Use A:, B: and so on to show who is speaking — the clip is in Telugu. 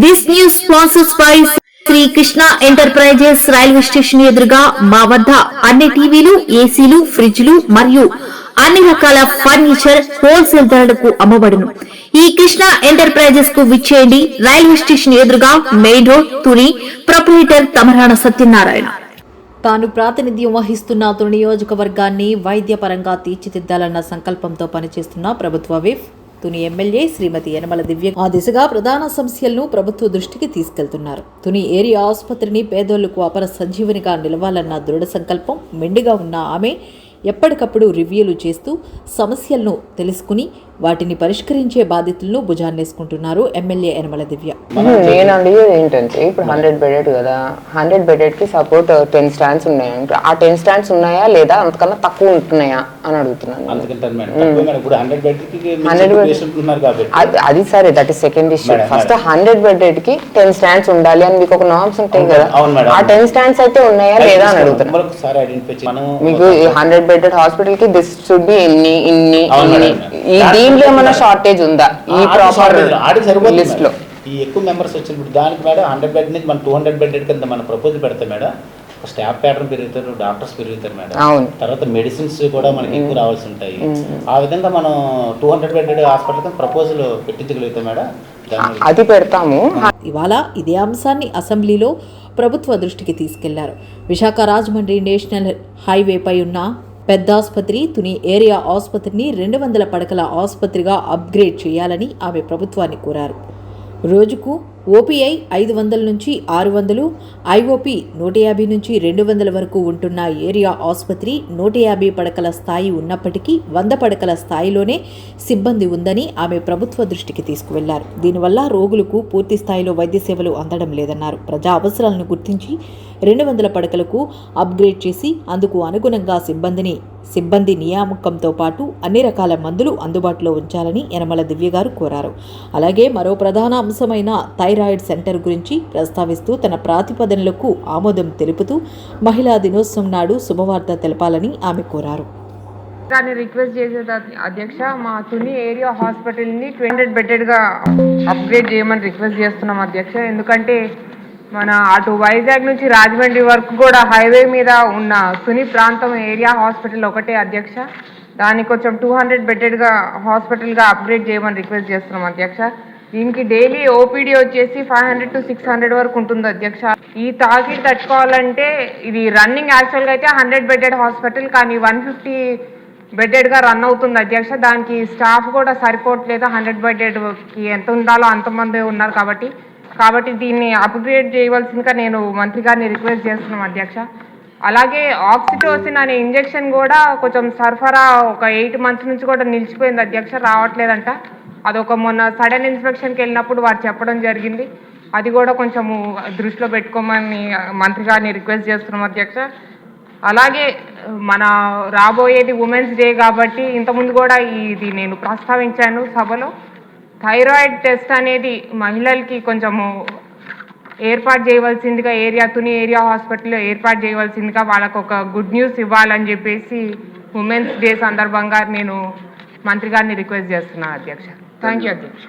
A: This news sponsors by Sri Krishna enterprises railway station ఎదురుగా మా వద్ద అన్ని టీవీలు, ఏసీలు, ఫ్రిడ్జ్లు మరియు అన్ని రకాల ఫర్నిచర్ హోల్సేల్ ధరలకు అమ్మబడును. ఈ కృష్ణ ఎంటర్ప్రైజెస్ కు విచ్చేయండి. రైల్వే స్టేషన్ ఎదురుగా main road, Tuni. Proprietor Tamarana Satyanarayana. తాను ప్రాతినిధ్యం వహిస్తున్న తుని నియోజకవర్గాన్ని వైద్యపరంగా తీర్చిదిద్దాలన్న సంకల్పంతో పనిచేస్తున్న ప్రభుత్వ విప్ తుని ఎమ్మెల్యే శ్రీమతి యనమల దివ్య ఆ దిశగా ప్రధాన సమస్యలను ప్రభుత్వ దృష్టికి తీసుకెళ్తున్నారు. తుని ఏరియా ఆసుపత్రిని పేదోళ్లకు అపర సంజీవనిగా నిలవాలన్న దృఢ సంకల్పం మెండుగా ఉన్న ఆమె ఎప్పటికప్పుడు రివ్యూలు చేస్తూ సమస్యలను తెలుసుకుని వాటిని పరిష్కరించే బాధ్యతలను భుజాన్నేసుకుంటున్నారు ఎమ్మెల్యే యనమల దివ్య.
B: నేనండి ఏంటంటే ఇప్పుడు 100 బెడెడ్ కదా, 100 బెడెడ్ కి సపోర్ట్ 10 స్టాండ్స్ ఉన్నాయా, ఆ 10 స్టాండ్స్ ఉన్నాయా లేదా అంతకన్నా తక్కువ ఉంటున్నాయా అని అడుగుతున్నాను. అది సరే, that is second issue. First 100 bedded కి 10 స్టాండ్స్ ఉండాలి అని మీకు ఒక నార్మ్స్ ఉంటాయి కదా, ఆ 10 స్టాండ్స్ అయితే ఉన్నాయా లేదా అని అడుగుతున్నాను. మీకు 100 బెడెడ్ హాస్పిటల్ కి దిస్ షుడ్ బి ఇన్ని దీంట్లో ఏమైనా షార్టేజ్ ఉందా ఈ ప్రాపర్ లిస్ట్ లో?
C: ఈ ఎక్కువ మెంబర్స్ వచ్చినప్పుడు దానికి మేడం 100 బెడ్ నుంచి మనం 200 బెడ్ కింద మన ప్రపోజల్ పెడతాం మేడం. స్టాఫ్ ప్యాటర్న్ పెరుగుతారు, డాక్టర్స్ పెరుగుతారు మేడం, తర్వాత మెడిసిన్స్ కూడా మనకి ఎక్కువ రావాల్సి ఉంటాయి. ఆ విధంగా మనం 200 బెడ్ హాస్పిటల్ కింద ప్రపోజల్ పెట్టించగలుగుతాం మేడం.
B: అది పెడతాము.
A: ఇవాళ ఇదే అంశాన్ని అసెంబ్లీలో ప్రభుత్వ దృష్టికి తీసుకెళ్లారు. విశాఖ రాజమండ్రి నేషనల్ హైవేపై ఉన్న పెద్ద ఆసుపత్రి తుని ఏరియా ఆసుపత్రిని 200 పడకల ఆసుపత్రిగా అప్గ్రేడ్ చేయాలని ఆమె ప్రభుత్వాన్ని కోరారు. రోజుకు ఓపీఐ 500 నుంచి 600, ఐఓపీ 150 నుంచి 200 వరకు ఉంటున్న ఏరియా ఆసుపత్రి 150 పడకల స్థాయి ఉన్నప్పటికీ 100 పడకల స్థాయిలోనే సిబ్బంది ఉందని ఆమె ప్రభుత్వ దృష్టికి తీసుకువెళ్లారు. దీనివల్ల రోగులకు పూర్తి స్థాయిలో వైద్య సేవలు అందడం లేదన్నారు. ప్రజా అవసరాలను గుర్తించి 200 పడకలకు అప్గ్రేడ్ చేసి అందుకు అనుగుణంగా సిబ్బంది నియామకంతో పాటు అన్ని రకాల మందులు అందుబాటులో ఉంచాలని యనమల దివ్య గారు కోరారు. అలాగే మరో ప్రధాన అంశమైన థైరాయిడ్ సెంటర్ గురించి ప్రస్తావిస్తూ తన ప్రతిపాదనలకు ఆమోదం తెలుపుతూ మహిళా దినోత్సవం నాడు శుభవార్త తెలపాలని ఆమె కోరారు.
D: కానీ రిక్వెస్ట్ చేసేది అధ్యక్ష, మా తుని ఏరియా హాస్పిటల్ని 200 బెడెడ్గా అప్గ్రేడ్ చేయమని రిక్వెస్ట్ చేస్తున్నాం అధ్యక్ష. ఎందుకంటే మన అటు వైజాగ్ నుంచి రాజమండ్రి వరకు కూడా హైవే మీద ఉన్న తుని ప్రాంతం ఏరియా హాస్పిటల్ ఒకటే అధ్యక్ష. దానికి కొంచెం 200 బెడెడ్గా హాస్పిటల్గా అప్గ్రేడ్ చేయమని రిక్వెస్ట్ చేస్తున్నాం అధ్యక్ష. దీనికి డైలీ ఓపీడీ వచ్చేసి 500 to 600 వరకు ఉంటుంది అధ్యక్ష. ఈ తాకిడి తట్టుకోవాలంటే ఇది రన్నింగ్ యాక్చువల్గా అయితే 100 బెడెడ్ హాస్పిటల్, కానీ 150 బెడెడ్గా రన్ అవుతుంది అధ్యక్ష. దానికి స్టాఫ్ కూడా సరిపోవట్లేదు. 100 బెడెడ్కి ఎంత ఉండాలో అంతమంది ఉన్నారు కాబట్టి దీన్ని అప్గ్రేడ్ చేయవలసిందిగా నేను మంత్రి గారిని రిక్వెస్ట్ చేస్తున్నాం అధ్యక్ష. అలాగే ఆక్సిటోసిన్ అనే ఇంజెక్షన్ కూడా కొంచెం సరఫరా ఒక 8 months నుంచి కూడా నిలిచిపోయింది అధ్యక్ష, రావట్లేదంట. అదొక మొన్న సడన్ ఇన్స్పెక్షన్కి వెళ్ళినప్పుడు వారు చెప్పడం జరిగింది. అది కూడా కొంచెము దృష్టిలో పెట్టుకోమని మంత్రి గారిని రిక్వెస్ట్ చేస్తున్నాం అధ్యక్ష. అలాగే మన రాబోయేది ఉమెన్స్ డే కాబట్టి ఇంతకుముందు కూడా ఇది నేను ప్రస్తావించాను సభలో. థైరాయిడ్ టెస్ట్ అనేది మహిళలకి కొంచెము ఏర్పాటు చేయవలసిందిగా తుని ఏరియా హాస్పిటల్లో ఏర్పాటు చేయవలసిందిగా వాళ్ళకు ఒక గుడ్ న్యూస్ ఇవ్వాలని చెప్పేసి ఉమెన్స్ డే సందర్భంగా నేను మంత్రి గారిని రిక్వెస్ట్ చేస్తున్నాను అధ్యక్ష. థ్యాంక్ యూ అధ్యక్ష.